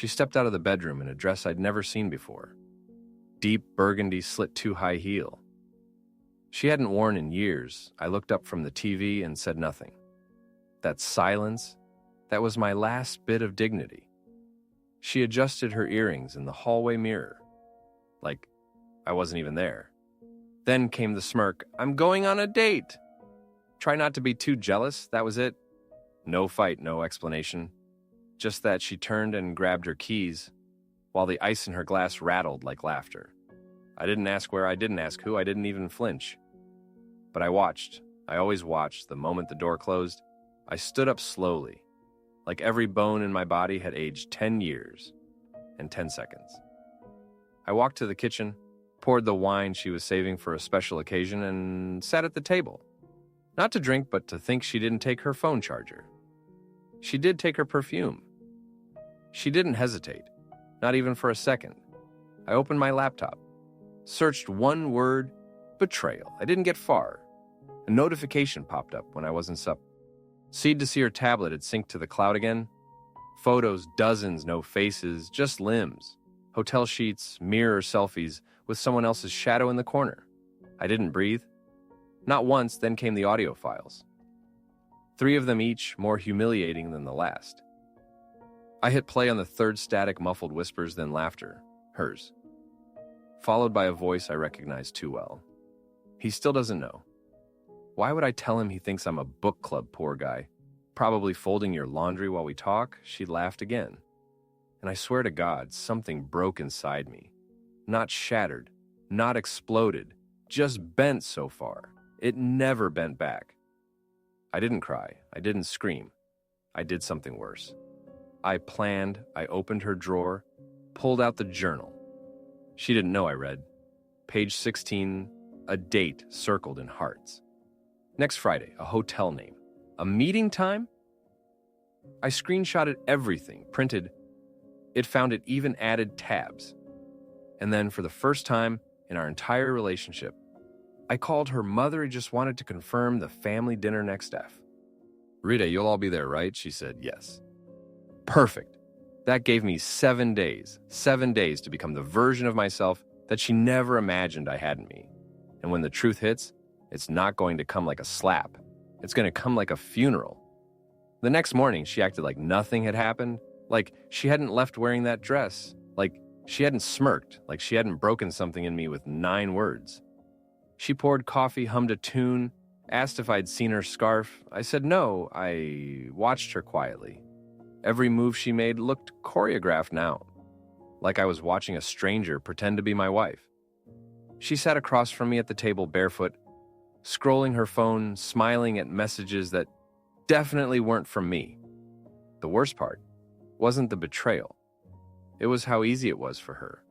She stepped out of the bedroom in a dress I'd never seen before. Deep burgundy slit too high heel. She hadn't worn in years. I looked up from the TV and said nothing. That silence, that was my last bit of dignity. She adjusted her earrings in the hallway mirror, like I wasn't even there. Then came the smirk. I'm going on a date. Try not to be too jealous, that was it. No fight, no explanation. Just that she turned and grabbed her keys, while the ice in her glass rattled like laughter. I didn't ask where, I didn't ask who, I didn't even flinch. But I watched. I always watched. The moment the door closed, I stood up slowly, like every bone in my body had aged 10 years and 10 seconds. I walked to the kitchen, poured the wine she was saving for a special occasion, and sat at the table. Not to drink, but to think she didn't take her phone charger. She did take her perfume. She didn't hesitate, not even for a second. I opened my laptop, searched one word, betrayal. I didn't get far. A notification popped up when I wasn't sup. Seed to see her tablet had synced to the cloud again. Photos, dozens, no faces, just limbs. Hotel sheets, mirror selfies with someone else's shadow in the corner. I didn't breathe. Not once, then came the audio files. 3 of them each more humiliating than the last. I hit play on the third static muffled whispers, then laughter, hers, followed by a voice I recognized too well. He still doesn't know. Why would I tell him he thinks I'm a book club, poor guy? Probably folding your laundry while we talk? She laughed again. And I swear to God, something broke inside me. Not shattered, not exploded, just bent so far. It never bent back. I didn't cry. I didn't scream. I did something worse. I planned. I opened her drawer, pulled out the journal. She didn't know I read. Page 16, a date circled in hearts. Next Friday, a hotel name. A meeting time? I screenshotted everything, printed. It found it even added tabs. And then for the first time in our entire relationship, I called her mother and just wanted to confirm the family dinner next F. Rita, you'll all be there, right? She said yes. Perfect. That gave me 7 days. 7 days to become the version of myself that she never imagined I had in me. And when the truth hits, it's not going to come like a slap. It's going to come like a funeral. The next morning, she acted like nothing had happened, like she hadn't left wearing that dress, like she hadn't smirked, like she hadn't broken something in me with 9 words. She poured coffee, hummed a tune, asked if I'd seen her scarf. I said no. I watched her quietly. Every move she made looked choreographed now, like I was watching a stranger pretend to be my wife. She sat across from me at the table barefoot, scrolling her phone, smiling at messages that definitely weren't from me. The worst part wasn't the betrayal. It was how easy it was for her,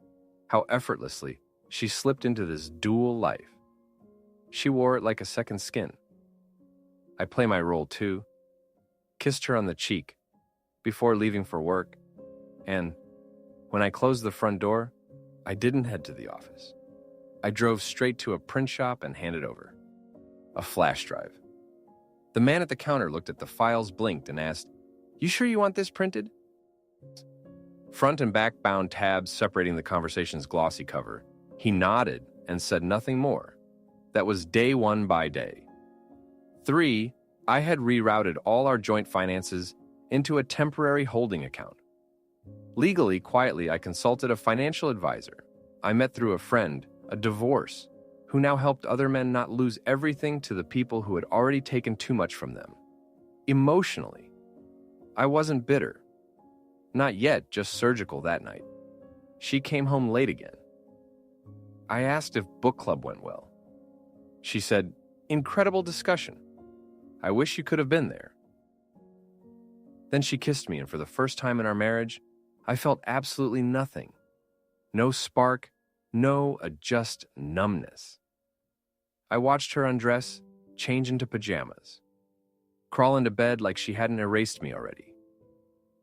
how effortlessly she slipped into this dual life. She wore it like a second skin. I play my role too, kissed her on the cheek before leaving for work, and when I closed the front door, I didn't head to the office. I drove straight to a print shop and handed over a flash drive. The man at the counter looked at the files, blinked, and asked, "You sure you want this printed?" Front and back bound tabs separating the conversation's glossy cover. He nodded and said nothing more. That was day 1 by day. 3, I had rerouted all our joint finances into a temporary holding account. Legally, quietly, I consulted a financial advisor. I met through a friend, a divorce, who now helped other men not lose everything to the people who had already taken too much from them. Emotionally, I wasn't bitter. Not yet, just surgical that night. She came home late again. I asked if book club went well. She said, "Incredible discussion. I wish you could have been there." Then she kissed me, and for the first time in our marriage, I felt absolutely nothing. No spark, just numbness. I watched her undress, change into pajamas, crawl into bed like she hadn't erased me already.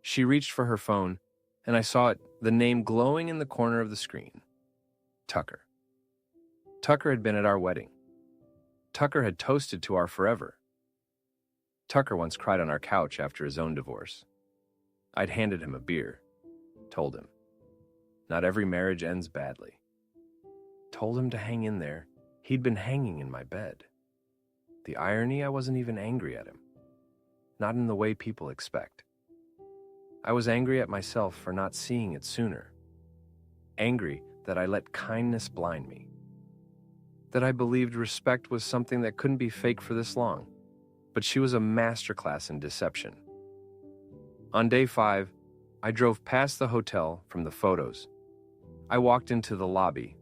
She reached for her phone, and I saw it, the name glowing in the corner of the screen. Tucker. Tucker had been at our wedding. Tucker had toasted to our forever. Tucker once cried on our couch after his own divorce. I'd handed him a beer. Told him. Not every marriage ends badly. Told him to hang in there. He'd been hanging in my bed. The irony, I wasn't even angry at him. Not in the way people expect. I was angry at myself for not seeing it sooner. Angry that I let kindness blind me. That I believed respect was something that couldn't be fake for this long. But she was a masterclass in deception. On day 5, I drove past the hotel from the photos. I walked into the lobby,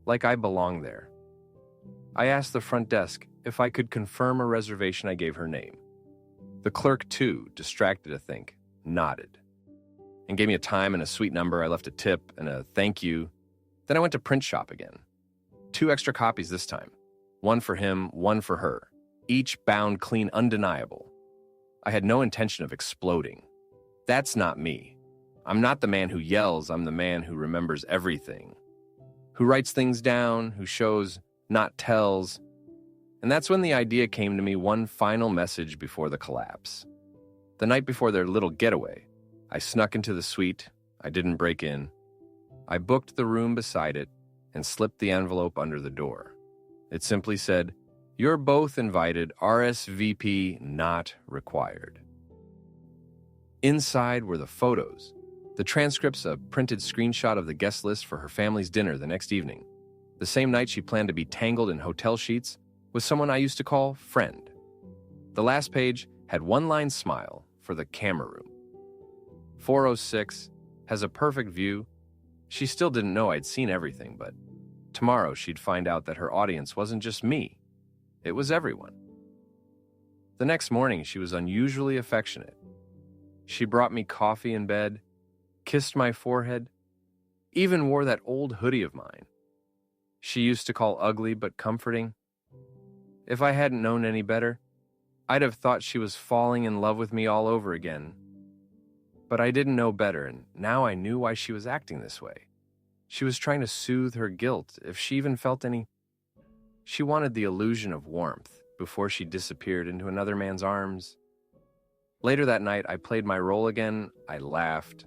like I belonged there. I asked the front desk if I could confirm a reservation. I gave her name. The clerk, too, distracted to think, nodded, and gave me a time and a suite number. I left a tip and a thank you. Then I went to print shop again. 2 extra copies this time. One for him, one for her. Each bound clean, undeniable. I had no intention of exploding. That's not me. I'm not the man who yells. I'm the man who remembers everything. Who writes things down, who shows, not tells. And that's when the idea came to me, one final message before the collapse. The night before their little getaway, I snuck into the suite. I didn't break in. I booked the room beside it and slipped the envelope under the door. It simply said, "You're both invited, RSVP not required." Inside were the photos, the transcripts, a printed screenshot of the guest list for her family's dinner the next evening, the same night she planned to be tangled in hotel sheets with someone I used to call friend. The last page had one-line smile for the camera room. 406 has a perfect view. She still didn't know I'd seen everything, but tomorrow she'd find out that her audience wasn't just me. It was everyone. The next morning, she was unusually affectionate. She brought me coffee in bed, kissed my forehead, even wore that old hoodie of mine. She used to call ugly but comforting. If I hadn't known any better, I'd have thought she was falling in love with me all over again. But I didn't know better, and now I knew why she was acting this way. She was trying to soothe her guilt, if she even felt any. She wanted the illusion of warmth before she disappeared into another man's arms. Later that night, I played my role again. I laughed,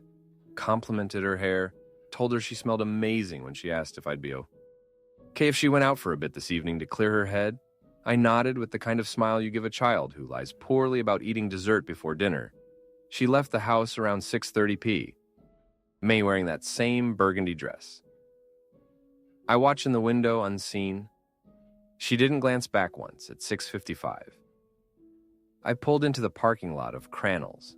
complimented her hair, told her she smelled amazing when she asked if I'd be okay if she went out for a bit this evening to clear her head. I nodded with the kind of smile you give a child who lies poorly about eating dessert before dinner. She left the house around 6:30 p.m., May wearing that same burgundy dress. I watched in the window unseen. She didn't glance back once at 6:55. I pulled into the parking lot of Crannell's,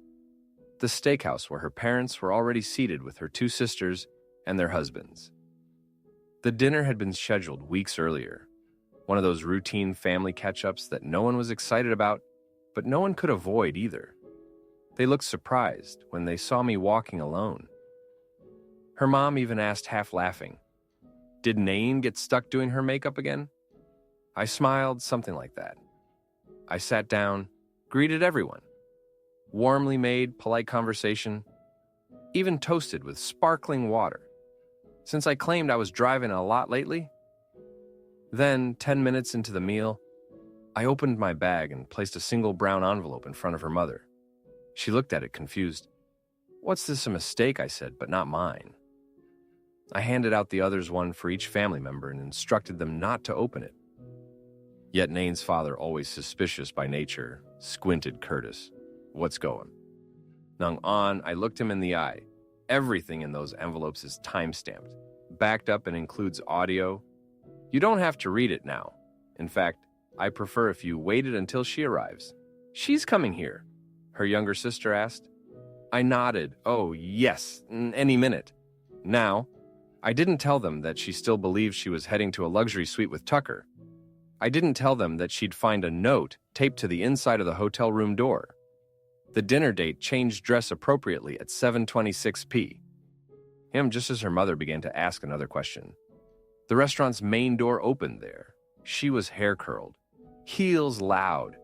the steakhouse where her parents were already seated with her 2 sisters and their husbands. The dinner had been scheduled weeks earlier, one of those routine family catch-ups that no one was excited about, but no one could avoid either. They looked surprised when they saw me walking alone. Her mom even asked, half laughing, "Did Nain get stuck doing her makeup again?" I smiled, something like that. I sat down, greeted everyone. Warmly made, polite conversation, even toasted with sparkling water, since I claimed I was driving a lot lately. Then, 10 minutes into the meal, I opened my bag and placed a single brown envelope in front of her mother. She looked at it confused. "What's this, a mistake?" I said, "but not mine." I handed out the others one for each family member and instructed them not to open it. Yet Nain's father, always suspicious by nature, squinted Curtis. "What's going?" Nung on, I looked him in the eye. Everything in those envelopes is time-stamped, backed up, and includes audio. You don't have to read it now. In fact, I prefer if you waited until she arrives. "She's coming here?" her younger sister asked. I nodded. "Oh, yes, any minute." Now, I didn't tell them that she still believed she was heading to a luxury suite with Tucker. I didn't tell them that she'd find a note taped to the inside of the hotel room door. The dinner date changed dress appropriately at 7:26 p.m., just as her mother began to ask another question. The restaurant's main door opened there. She was hair-curled, heels loud,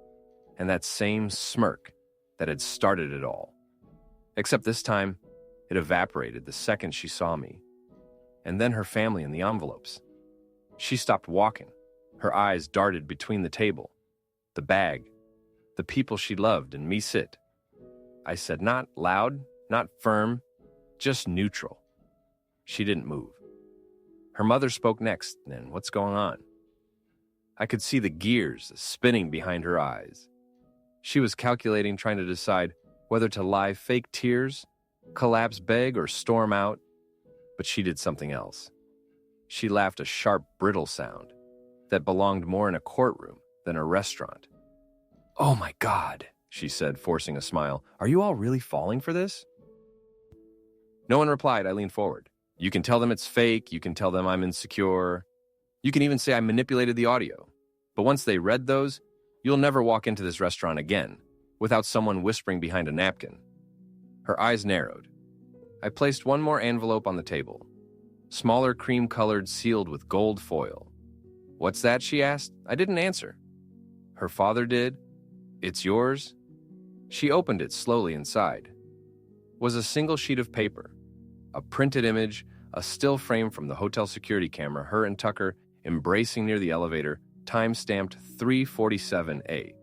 and that same smirk that had started it all. Except this time, it evaporated the second she saw me. And then her family in the envelopes. She stopped walking. Her eyes darted between the table, the bag, the people she loved, and me sit. I said, not loud, not firm, just neutral. She didn't move. Her mother spoke next, and what's going on? I could see the gears spinning behind her eyes. She was calculating, trying to decide whether to lie fake tears, collapse beg, or storm out, but she did something else. She laughed a sharp, brittle sound that belonged more in a courtroom than a restaurant. "Oh my God," she said, forcing a smile. "Are you all really falling for this?" No one replied. I leaned forward. "You can tell them it's fake. You can tell them I'm insecure. You can even say I manipulated the audio. But once they read those, you'll never walk into this restaurant again without someone whispering behind a napkin." Her eyes narrowed. I placed one more envelope on the table. Smaller, cream-colored, sealed with gold foil. "What's that?" she asked. I didn't answer. Her father did. "It's yours?" She opened it slowly. Inside was a single sheet of paper, a printed image, a still frame from the hotel security camera, her and Tucker embracing near the elevator, time-stamped 3:47 A.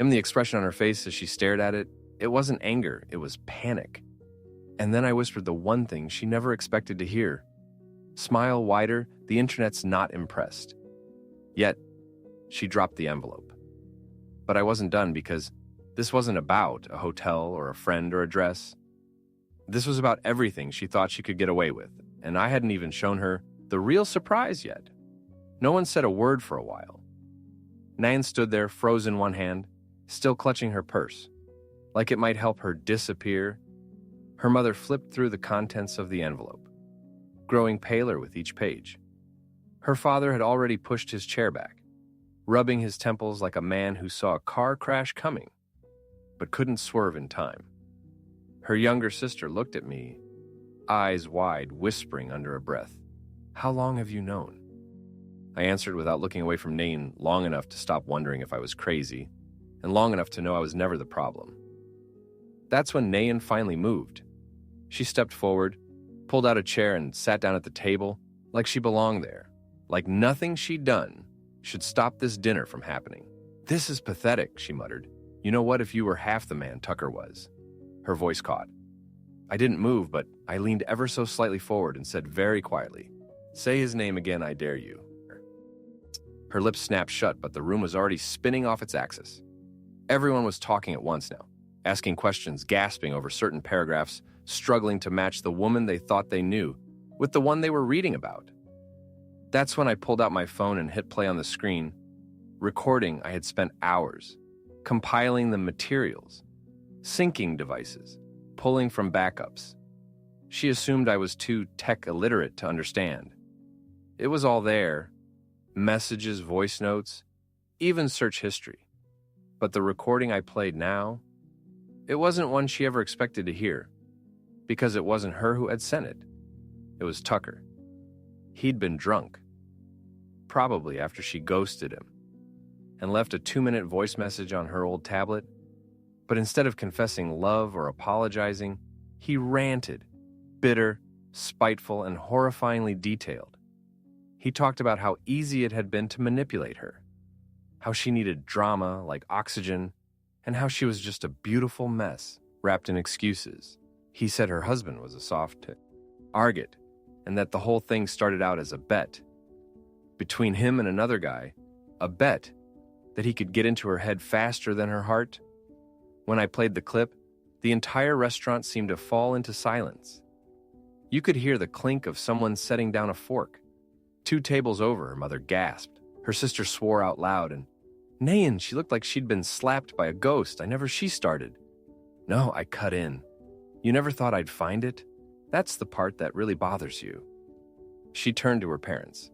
And the expression on her face as she stared at it, it wasn't anger, it was panic. And then I whispered the one thing she never expected to hear. "Smile wider, the internet's not impressed." Yet, she dropped the envelope. But I wasn't done, because this wasn't about a hotel or a friend or a dress. This was about everything she thought she could get away with, and I hadn't even shown her the real surprise yet. No one said a word for a while. Nan stood there, froze in one hand, still clutching her purse, like it might help her disappear. Her mother flipped through the contents of the envelope, growing paler with each page. Her father had already pushed his chair back, rubbing his temples like a man who saw a car crash coming, but couldn't swerve in time. Her younger sister looked at me, eyes wide, whispering under her breath, "How long have you known?" I answered without looking away from Nain, long enough to stop wondering if I was crazy, and long enough to know I was never the problem. That's when Nain finally moved. She stepped forward, pulled out a chair, and sat down at the table like she belonged there, like nothing she'd done should stop this dinner from happening. "This is pathetic," she muttered. "You know what, if you were half the man Tucker was?" Her voice caught. I didn't move, but I leaned ever so slightly forward and said very quietly, "Say his name again, I dare you." Her lips snapped shut, but the room was already spinning off its axis. Everyone was talking at once now, asking questions, gasping over certain paragraphs, struggling to match the woman they thought they knew with the one they were reading about. That's when I pulled out my phone and hit play on the screen, recording I had spent hours, compiling the materials, syncing devices, pulling from backups. She assumed I was too tech illiterate to understand. It was all there, messages, voice notes, even search history. But the recording I played now, it wasn't one she ever expected to hear, because it wasn't her who had sent it. It was Tucker. He'd been drunk, probably after she ghosted him, and left a 2-minute voice message on her old tablet. But instead of confessing love or apologizing, he ranted, bitter, spiteful, and horrifyingly detailed. He talked about how easy it had been to manipulate her, how she needed drama like oxygen, and how she was just a beautiful mess wrapped in excuses. He said her husband was a soft target, and that the whole thing started out as a bet between him and another guy, a bet that he could get into her head faster than her heart. When I played the clip, the entire restaurant seemed to fall into silence. You could hear the clink of someone setting down a fork. 2 tables over, her mother gasped. Her sister swore out loud, and Nain, she looked like she'd been slapped by a ghost. She started. "No," I cut in. "You never thought I'd find it? That's the part that really bothers you." She turned to her parents,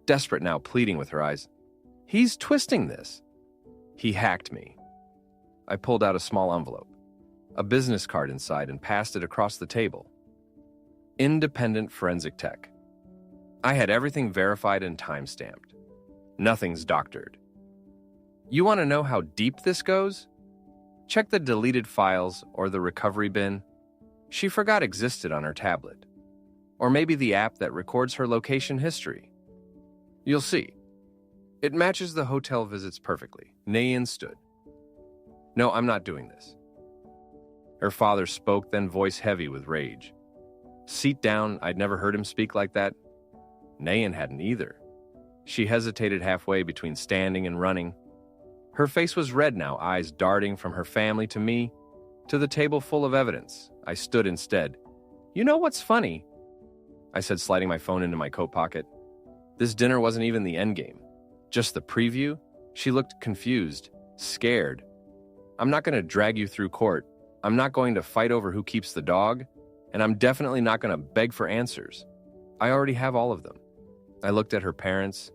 desperate now, pleading with her eyes. "He's twisting this." He hacked me. I pulled out a small envelope, a business card inside, and passed it across the table. Independent forensic tech. I had everything verified and time-stamped. Nothing's doctored. You want to know how deep this goes? Check the deleted files or the recovery bin she forgot existed on her tablet. Or maybe the app that records her location history. You'll see. It matches the hotel visits perfectly. Nayan stood. "No, I'm not doing this." Her father spoke, then voice heavy with rage. Seat down, I'd never heard him speak like that. Nayan hadn't either. She hesitated halfway between standing and running. Her face was red now, eyes darting from her family to me, to the table full of evidence. I stood instead. "You know what's funny?" I said, sliding my phone into my coat pocket. This dinner wasn't even the endgame. Just the preview. She looked confused, scared. "I'm not going to drag you through court. I'm not going to fight over who keeps the dog. And I'm definitely not going to beg for answers. I already have all of them." I looked at her parents.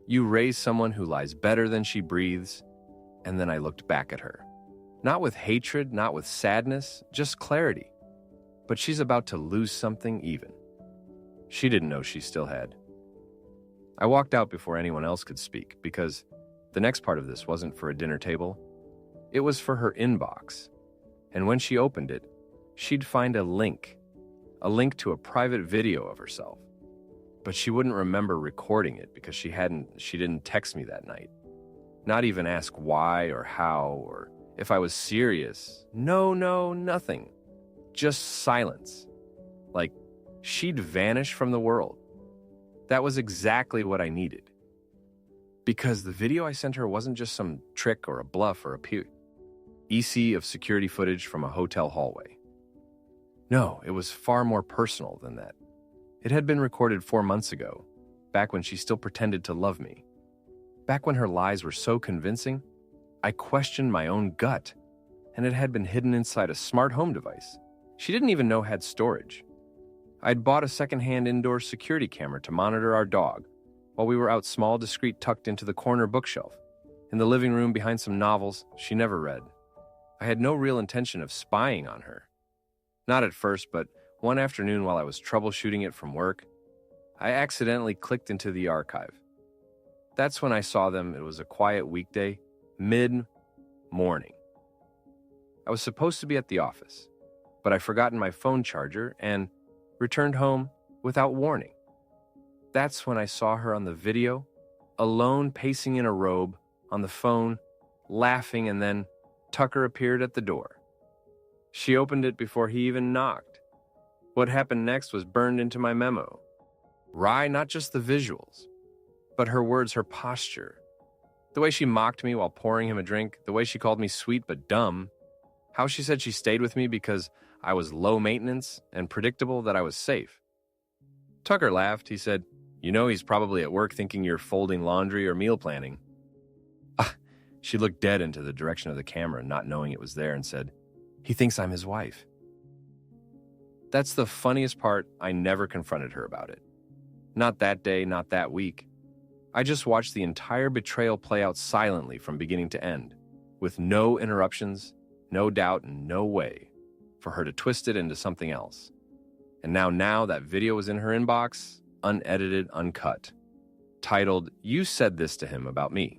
"You raise someone who lies better than she breathes." And then I looked back at her. Not with hatred, not with sadness, just clarity. But she's about to lose something even. She didn't know she still had. I walked out before anyone else could speak, because the next part of this wasn't for a dinner table. It was for her inbox. And when she opened it, she'd find a link to a private video of herself. But she wouldn't remember recording it because she didn't text me that night. Not even ask why or how or if I was serious. No, nothing. Just silence. Like she'd vanish from the world. That was exactly what I needed. Because the video I sent her wasn't just some trick or a bluff or a EC of security footage from a hotel hallway. No, it was far more personal than that. It had been recorded 4 months ago, back when she still pretended to love me. Back when her lies were so convincing, I questioned my own gut, and it had been hidden inside a smart home device she didn't even know had storage. I'd bought a secondhand indoor security camera to monitor our dog while we were out small, discreet, tucked into the corner bookshelf, in the living room behind some novels she never read. I had no real intention of spying on her. Not at first, but one afternoon while I was troubleshooting it from work, I accidentally clicked into the archive. That's when I saw them. It was a quiet weekday, mid-morning. I was supposed to be at the office, but I'd forgotten my phone charger and returned home without warning. That's when I saw her on the video, alone pacing in a robe, on the phone, laughing, and then Tucker appeared at the door. She opened it before he even knocked. What happened next was burned into my memo. Rye, not just the visuals, but her words, her posture. The way she mocked me while pouring him a drink, the way she called me sweet but dumb, how she said she stayed with me because I was low maintenance and predictable, that I was safe. Tucker laughed. He said, "You know he's probably at work thinking you're folding laundry or meal planning." She looked dead into the direction of the camera, not knowing it was there, and said, "He thinks I'm his wife." That's the funniest part. I never confronted her about it. Not that day, not that week. I just watched the entire betrayal play out silently from beginning to end, with no interruptions, no doubt, and no way for her to twist it into something else. And now that video was in her inbox, unedited, uncut, titled, "You said this to him about me."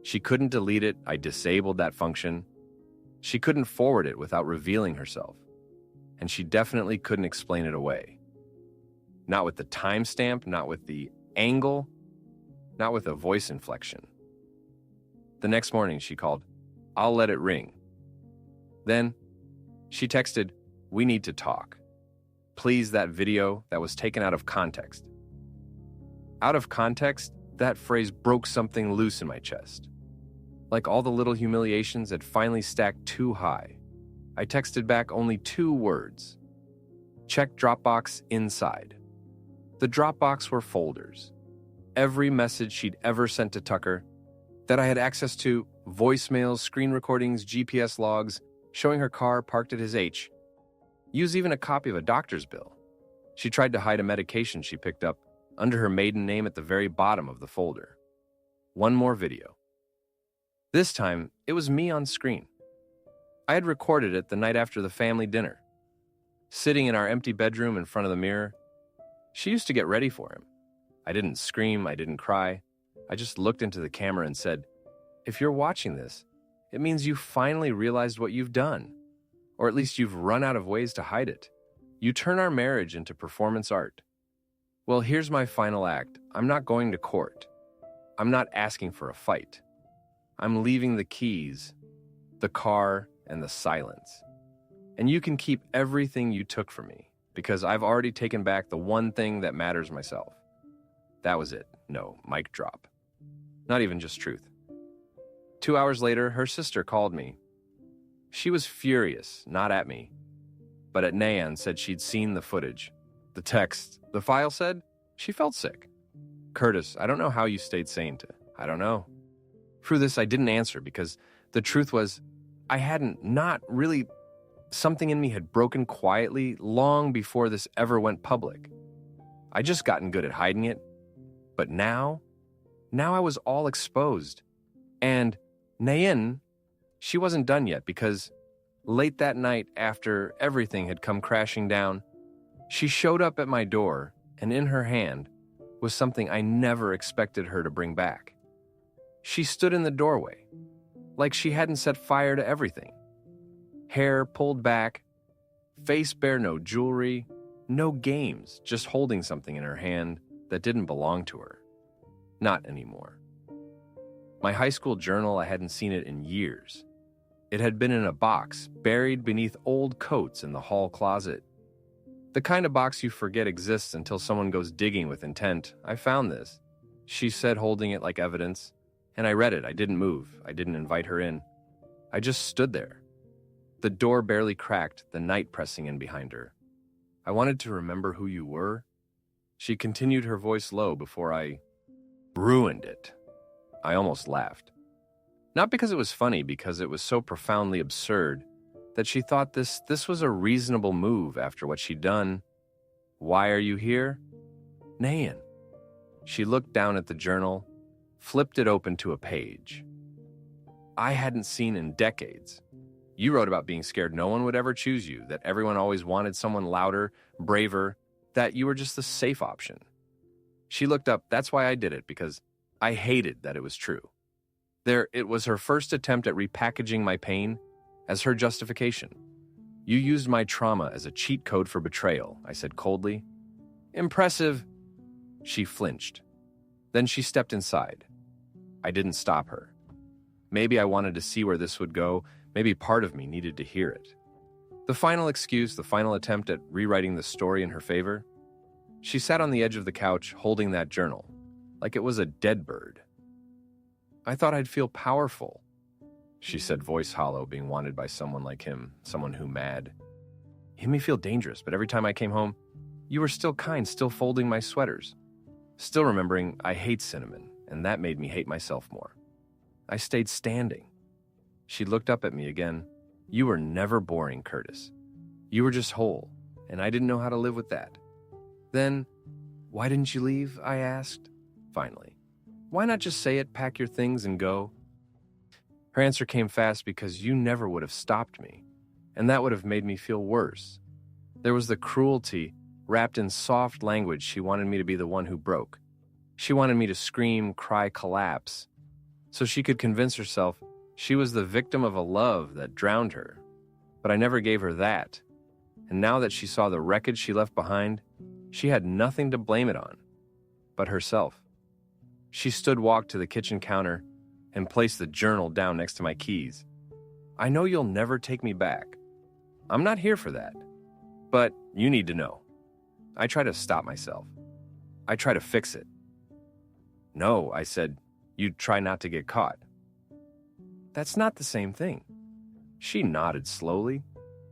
She couldn't delete it. I disabled that function. She couldn't forward it without revealing herself. And she definitely couldn't explain it away. Not with the timestamp, not with the angle, not with a voice inflection. The next morning she called, "I'll let it ring." Then she texted, "We need to talk. Please, that video that was taken out of context." Out of context, that phrase broke something loose in my chest. Like all the little humiliations had finally stacked too high. I texted back only 2 words. Check Dropbox inside. The Dropbox were folders. Every message she'd ever sent to Tucker that I had access to, voicemails, screen recordings, GPS logs, showing her car parked at his H. Use even a copy of a doctor's bill. She tried to hide a medication she picked up under her maiden name at the very bottom of the folder. One more video. This time, it was me on screen. I had recorded it the night after the family dinner. Sitting in our empty bedroom in front of the mirror, she used to get ready for him. I didn't scream, I didn't cry. I just looked into the camera and said, "If you're watching this, it means you finally realized what you've done. Or at least you've run out of ways to hide it. You turn our marriage into performance art. Well, here's my final act. I'm not going to court. I'm not asking for a fight. I'm leaving the keys, the car, and the silence. And you can keep everything you took from me. because I've already taken back the one thing that matters myself. That was it. No, mic drop. Not even just truth. 2 hours later, her sister called me. She was furious, not at me, but at Nayan. Said she'd seen the footage. The text, the file said she felt sick. Curtis, I don't know how you stayed sane I don't know. Through this, I didn't answer because the truth was I hadn't, not really. Something in me had broken quietly long before this ever went public. I just gotten good at hiding it. But now I was all exposed. And Nayan, she wasn't done yet because late that night after everything had come crashing down, she showed up at my door, and in her hand was something I never expected her to bring back. She stood in the doorway, like she hadn't set fire to everything. Hair pulled back, face bare, no jewelry, no games, just holding something in her hand that didn't belong to her. Not anymore. My high school journal, I hadn't seen it in years. It had been in a box, buried beneath old coats in the hall closet. The kind of box you forget exists until someone goes digging with intent. I found this, she said, holding it like evidence, and I read it. I didn't move. I didn't invite her in. I just stood there. The door barely cracked, the night pressing in behind her. I wanted to remember who you were. She continued, her voice low, before I ruined it. I almost laughed. Not because it was funny, because it was so profoundly absurd that she thought this was a reasonable move after what she'd done. Why are you here? Nayan. She looked down at the journal, flipped it open to a page I hadn't seen in decades. You wrote about being scared no one would ever choose you, that everyone always wanted someone louder, braver, that you were just the safe option. She looked up. That's why I did it, because I hated that it was true. It was her first attempt at repackaging my pain as her justification. You used my trauma as a cheat code for betrayal, I said coldly. Impressive. She flinched. Then she stepped inside. I didn't stop her. Maybe I wanted to see where this would go. Maybe part of me needed to hear it. The final excuse, the final attempt at rewriting the story in her favor. She sat on the edge of the couch, holding that journal, like it was a dead bird. I thought I'd feel powerful, she said, voice hollow, being wanted by someone like him, someone who mad. He made me feel dangerous, but every time I came home, you were still kind, still folding my sweaters, still remembering I hate cinnamon, and that made me hate myself more. I stayed standing. She looked up at me again. You were never boring, Curtis. You were just whole, and I didn't know how to live with that. Then, why didn't you leave? I asked, finally. Why not just say it, pack your things, and go? Her answer came fast, because you never would have stopped me, and that would have made me feel worse. There was the cruelty wrapped in soft language. She wanted me to be the one who broke. She wanted me to scream, cry, collapse, so she could convince herself she was the victim of a love that drowned her. But I never gave her that. And now that she saw the wreckage she left behind, she had nothing to blame it on but herself. She walked to the kitchen counter and placed the journal down next to my keys. I know you'll never take me back. I'm not here for that. But you need to know. I try to stop myself. I try to fix it. No, I said, you'd try not to get caught. That's not the same thing. She nodded slowly,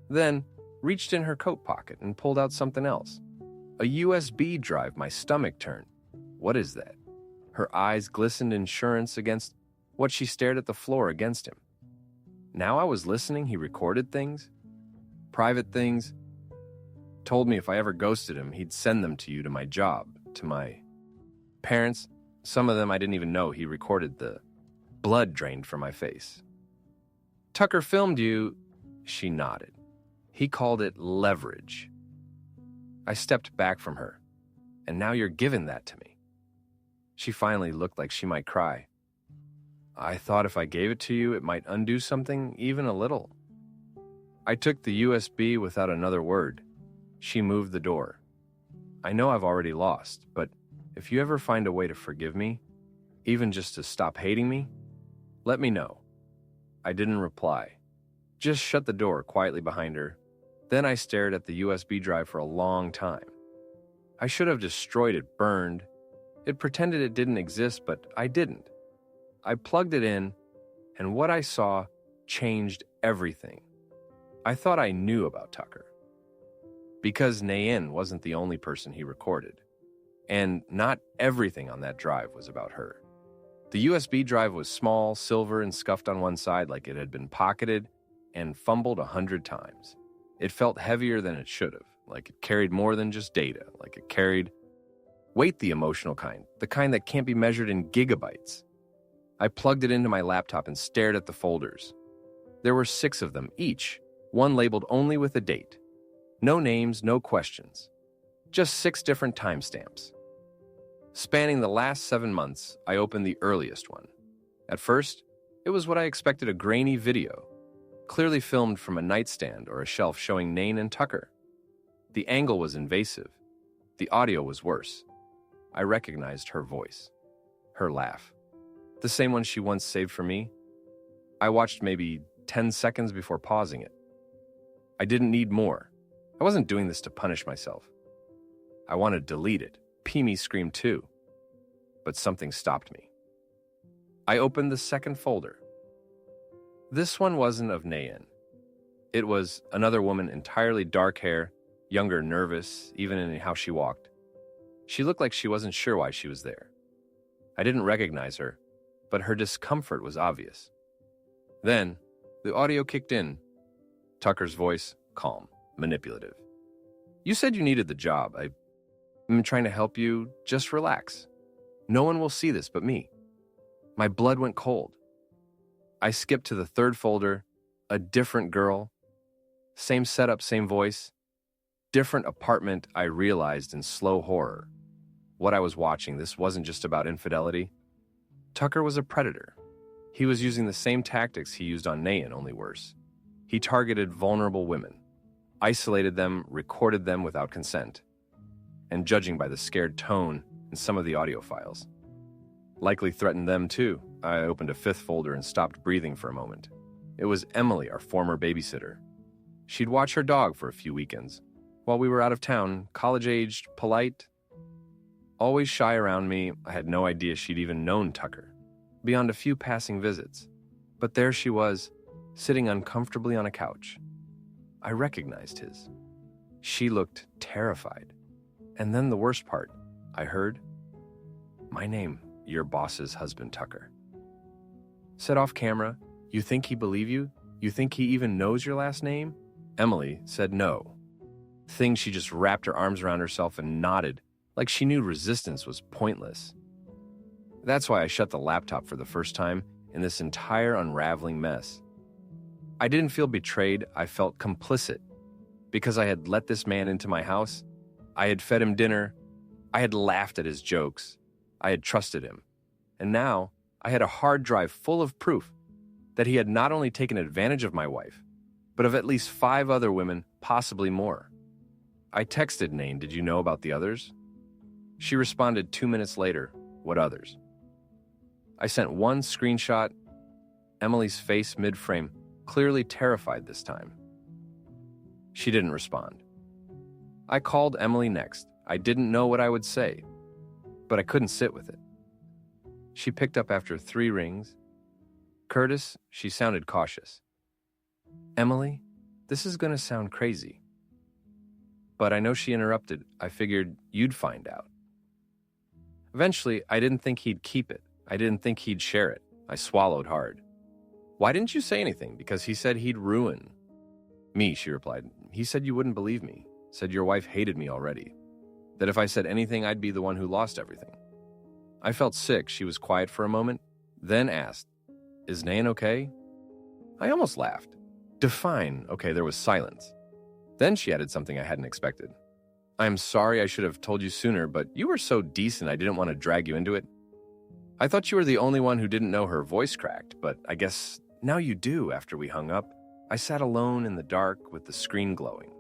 then reached in her coat pocket and pulled out something else. A USB drive. My stomach turned. What is that? Her eyes glistened insurance against what she stared at the floor against him. Now I was listening. He recorded things, private things, told me if I ever ghosted him, he'd send them to you, to my job, to my parents. Some of them I didn't even know. He recorded the blood drained from my face. Tucker filmed you. She nodded. He called it leverage. I stepped back from her. And now you're giving that to me. She finally looked like she might cry. I thought if I gave it to you, it might undo something, even a little. I took the USB without another word. She moved the door. I know I've already lost, but if you ever find a way to forgive me, even just to stop hating me, let me know. I didn't reply. Just shut the door quietly behind her, Then I stared at the USB drive for a long time. I should have destroyed it, burned. It pretended it didn't exist, but I didn't. I plugged it in, and what I saw changed everything. I thought I knew about Tucker. Because Nayin wasn't the only person he recorded. And not everything on that drive was about her. The USB drive was small, silver, and scuffed on one side like it had been pocketed and fumbled 100 times. It felt heavier than it should have, like it carried more than just data, like it carried weight, the emotional kind, the kind that can't be measured in gigabytes. I plugged it into my laptop and stared at the folders. There were 6 of them, each, one labeled only with a date. No names, no questions. Just 6 different timestamps. Spanning the last 7 months, I opened the earliest one. At first, it was what I expected, a grainy video, clearly filmed from a nightstand or a shelf showing Nain and Tucker. The angle was invasive. The audio was worse. I recognized her voice, her laugh. The same one she once saved for me. I watched maybe 10 seconds before pausing it. I didn't need more. I wasn't doing this to punish myself. I wanted to delete it. Pee-me screamed too. But something stopped me. I opened the second folder. This one wasn't of Nayin. It was another woman, entirely dark hair, younger, nervous, even in how she walked. She looked like she wasn't sure why she was there. I didn't recognize her, but her discomfort was obvious. Then, the audio kicked in. Tucker's voice, calm, manipulative. "You said you needed the job. I'm trying to help you. Just relax. No one will see this but me." My blood went cold. I skipped to the third folder, a different girl. Same setup, same voice. Different apartment, I realized in slow horror. What I was watching, this wasn't just about infidelity. Tucker was a predator. He was using the same tactics he used on Nayin, only worse. He targeted vulnerable women, isolated them, recorded them without consent, and judging by the scared tone in some of the audio files, likely threatened them too. I opened a 5th folder and stopped breathing for a moment. It was Emily, our former babysitter. She'd watch her dog for a few weekends. While we were out of town, college-aged, polite, always shy around me. I had no idea she'd even known Tucker, beyond a few passing visits. But there she was, sitting uncomfortably on a couch. I recognized his. She looked terrified. And then the worst part, I heard, "My name, your boss's husband, Tucker." Said off camera, "You think he believe you? You think he even knows your last name?" Emily said no. Thing, she just wrapped her arms around herself and nodded, like she knew resistance was pointless. That's why I shut the laptop for the first time in this entire unraveling mess. I didn't feel betrayed, I felt complicit. Because I had let this man into my house, I had fed him dinner, I had laughed at his jokes, I had trusted him. And now, I had a hard drive full of proof that he had not only taken advantage of my wife, but of at least 5 other women, possibly more. I texted Nain, "Did you know about the others?" She responded 2 minutes later, "What others?" I sent one screenshot, Emily's face mid-frame, clearly terrified this time. She didn't respond. I called Emily next. I didn't know what I would say, but I couldn't sit with it. She picked up after 3 rings. "Curtis," she sounded cautious. "Emily, this is going to sound crazy." But I know she interrupted. I figured you'd find out. Eventually, I didn't think he'd keep it. I didn't think he'd share it. I swallowed hard. "Why didn't you say anything?" "Because he said he'd ruin me," she replied. "He said you wouldn't believe me. Said your wife hated me already. That if I said anything, I'd be the one who lost everything." I felt sick. She was quiet for a moment, then asked, "Is Nain okay?" I almost laughed. Define. Okay, there was silence. Then she added something I hadn't expected. "I'm sorry, I should have told you sooner, but you were so decent I didn't want to drag you into it. I thought you were the only one who didn't know her voice cracked, but I guess now you do." After we hung up, I sat alone in the dark with the screen glowing.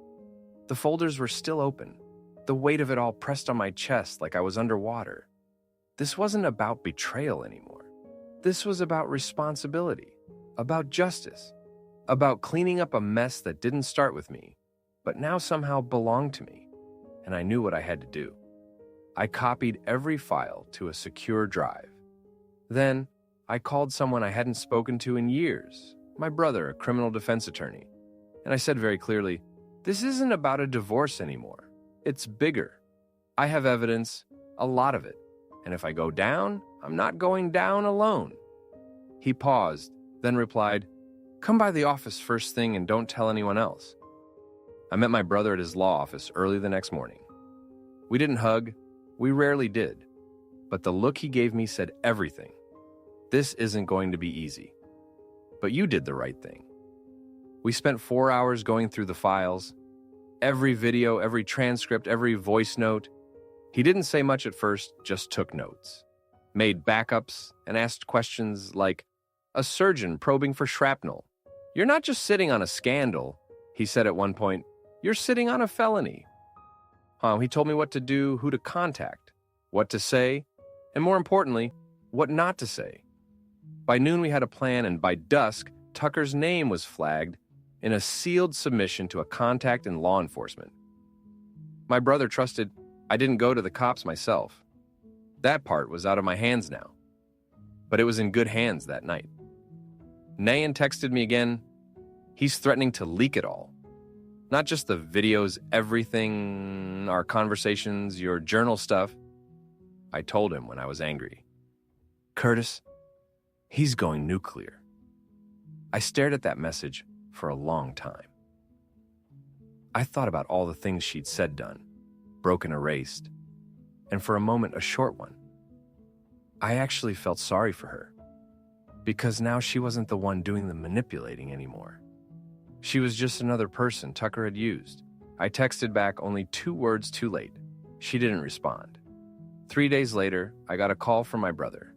The folders were still open, the weight of it all pressed on my chest like I was underwater. This wasn't about betrayal anymore. This was about responsibility, about justice, about cleaning up a mess that didn't start with me, but but now somehow belonged to me, and I knew what I had to do. I copied every file to a secure drive. Then, I called someone I hadn't spoken to in years, my brother, a criminal defense attorney, and I said very clearly, "This isn't about a divorce anymore. It's bigger. I have evidence, a lot of it, and if I go down, I'm not going down alone." He paused, then replied, "Come by the office first thing and don't tell anyone else." I met my brother at his law office early the next morning. We didn't hug, we rarely did, but the look he gave me said everything. This isn't going to be easy. But you did the right thing. We spent 4 hours going through the files, every video, every transcript, every voice note. He didn't say much at first, just took notes, made backups, and asked questions like, "A surgeon probing for shrapnel. You're not just sitting on a scandal," he said at one point, "you're sitting on a felony." He told me what to do, who to contact, what to say, and more importantly, what not to say. By noon, we had a plan, and by dusk, Tucker's name was flagged in a sealed submission to a contact in law enforcement. My brother trusted I didn't go to the cops myself. That part was out of my hands now. But it was in good hands that night. Nayan texted me again. He's threatening to leak it all. Not just the videos, everything, our conversations, your journal stuff. I told him when I was angry. "Curtis, he's going nuclear." I stared at that message for a long time. I thought about all the things she'd said, done, broken, erased, and for a moment, a short one. I actually felt sorry for her, because now she wasn't the one doing the manipulating anymore. She was just another person Tucker had used. I texted back only 2 words too late. She didn't respond. 3 days later, I got a call from my brother.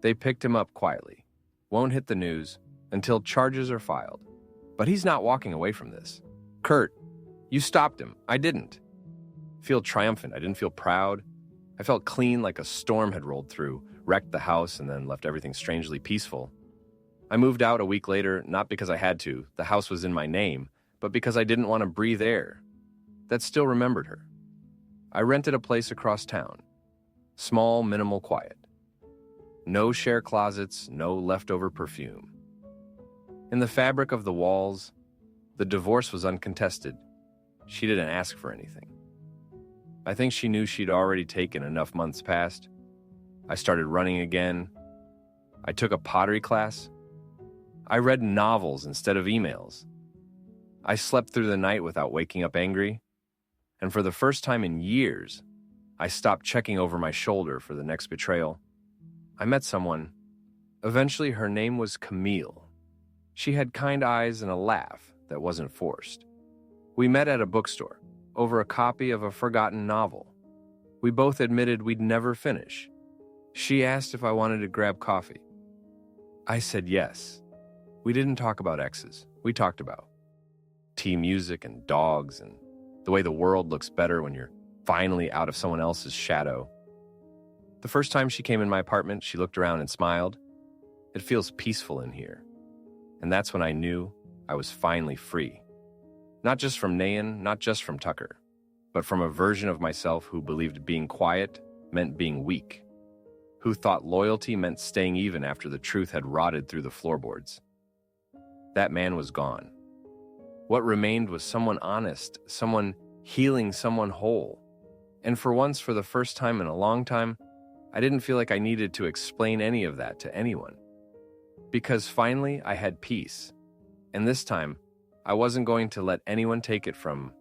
They picked him up quietly. Won't hit the news until charges are filed. But he's not walking away from this. "Kurt, you stopped him. I didn't." Feel triumphant. I didn't feel proud. I felt clean, like a storm had rolled through, wrecked the house, and then left everything strangely peaceful. I moved out a week later, not because I had to. The house was in my name, but because I didn't want to breathe air that still remembered her. I rented a place across town. Small, minimal quiet. No share closets, no leftover perfume. In the fabric of the walls, the divorce was uncontested. She didn't ask for anything. I think she knew she'd already taken enough months past. I started running again. I took a pottery class. I read novels instead of emails. I slept through the night without waking up angry. And for the first time in years, I stopped checking over my shoulder for the next betrayal. I met someone. Eventually, her name was Camille. She had kind eyes and a laugh that wasn't forced. We met at a bookstore, over a copy of a forgotten novel. We both admitted we'd never finish. She asked if I wanted to grab coffee. I said yes. We didn't talk about exes. We talked about tea music and dogs and the way the world looks better when you're finally out of someone else's shadow. The first time she came in my apartment, she looked around and smiled. It feels peaceful in here. And that's when I knew I was finally free. Not just from Nayan, not just from Tucker, but from a version of myself who believed being quiet meant being weak, who thought loyalty meant staying even after the truth had rotted through the floorboards. That man was gone. What remained was someone honest, someone healing, someone whole. And for once, for the first time in a long time, I didn't feel like I needed to explain any of that to anyone. Because finally, I had peace. And this time, I wasn't going to let anyone take it from